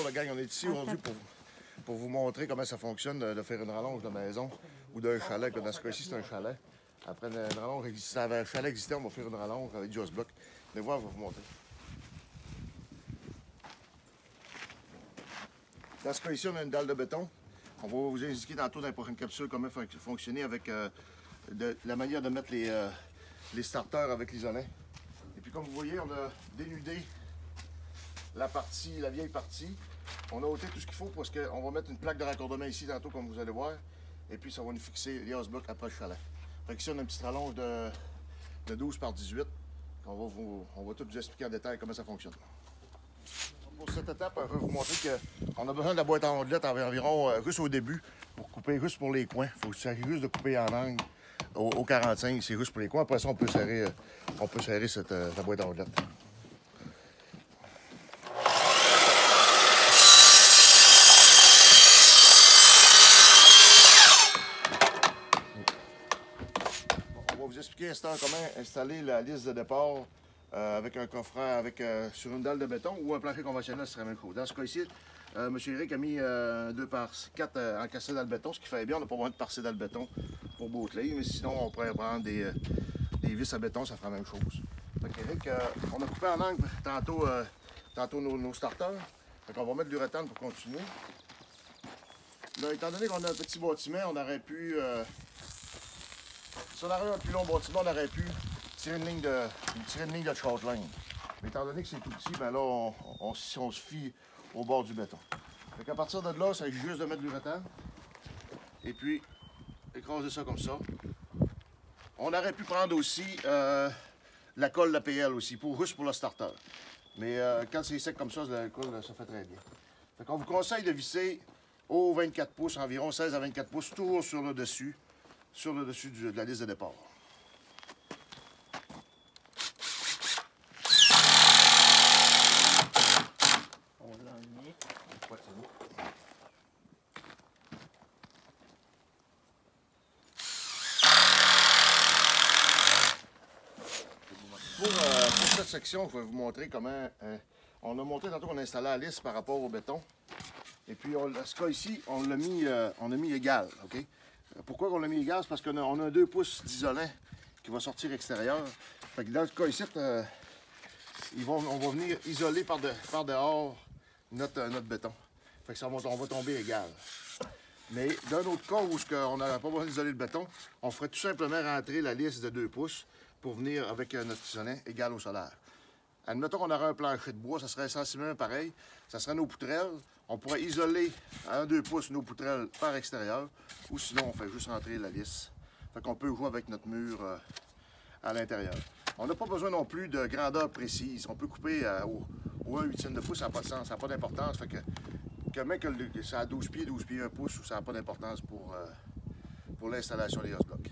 Bonjour la gang, on est ici aujourd'hui pour vous montrer comment ça fonctionne de faire une rallonge de maison ou d'un chalet. Dans ce cas-ci, c'est un chalet. Après une rallonge existante, avec un chalet existant, on va faire une rallonge avec du Joss Block. Venez voir, je vais vous montrer. Dans ce cas-ci, on a une dalle de béton. On va vous indiquer tantôt dans la prochaine capsule comment fonctionner avec la manière de mettre les starters avec l'isolant. Et puis comme vous voyez, on a dénudé la vieille partie. On a ôté tout ce qu'il faut parce qu'on va mettre une plaque de raccordement ici tantôt comme vous allez voir. Et puis ça va nous fixer les Joss Block après le chalet. Fait que ici on a une petite rallonge de 12 par 18. On va tout vous expliquer en détail comment ça fonctionne. Pour cette étape, je vais vous montrer qu'on a besoin de la boîte à ondelettes environ juste au début pour couper juste pour les coins. Il faut s'arrêter juste de couper en angle au 45, c'est juste pour les coins. Après ça, on peut serrer la boîte à ondelettes. On va vous expliquer comment installer la lisse de départ avec un coffret sur une dalle de béton ou un plancher conventionnel, ce serait même chose. Dans ce cas-ci, M. Eric a mis 2 par 4 encastrés dans le béton, ce qui fait bien. On n'a pas besoin de parser dans le béton pour boucler, mais sinon on pourrait prendre des vis à béton, ça fera la même chose. Donc Eric, on a coupé en angle tantôt nos starters. Donc on va mettre du l'uréthane pour continuer. Là, étant donné qu'on a un petit bâtiment, on aurait pu... si on avait un plus long bâtiment, on aurait pu tirer une ligne de short line. Mais étant donné que c'est tout petit, ben là, on se fie au bord du béton. Donc à partir de là, ça s'agit juste de mettre du l'uréthane. Et puis, écraser ça comme ça. On aurait pu prendre aussi la colle d'APL aussi, juste pour le starter. Mais quand c'est sec comme ça, la colle, ça fait très bien. Fait qu'on vous conseille de visser au 24 pouces, environ 16 à 24 pouces, toujours sur le dessus de la lisse de départ. On l'a mis. Ouais, c'est bon. Pour cette section, je vais vous montrer comment... on a montré tantôt qu'on a installé la lisse par rapport au béton. Et puis, ce cas ici, on a mis égal, OK? Pourquoi on l'a mis égal? C'est parce qu'on a un 2 pouces d'isolant qui va sortir extérieur. Fait que dans ce cas ici, on va venir isoler par dehors notre béton. Fait que on va tomber égal. Mais d'un autre cas où on n'aurait pas besoin d'isoler le béton, on ferait tout simplement rentrer la lisse de 2 pouces pour venir avec notre isolant égal au solaire. Admettons qu'on aurait un plancher de bois, ça serait sensiblement pareil. Ça serait nos poutrelles. On pourrait isoler à 2 pouces nos poutrelles par extérieur. Ou sinon, on fait juste rentrer la lisse. Fait qu'on peut jouer avec notre mur à l'intérieur. On n'a pas besoin non plus de grandeur précise. On peut couper au 1/8 de pouce, ça n'a pas de sens, ça n'a pas d'importance. Fait que même que ça a 12 pieds, 1 pouce, ça n'a pas d'importance pour l'installation des Joss Block.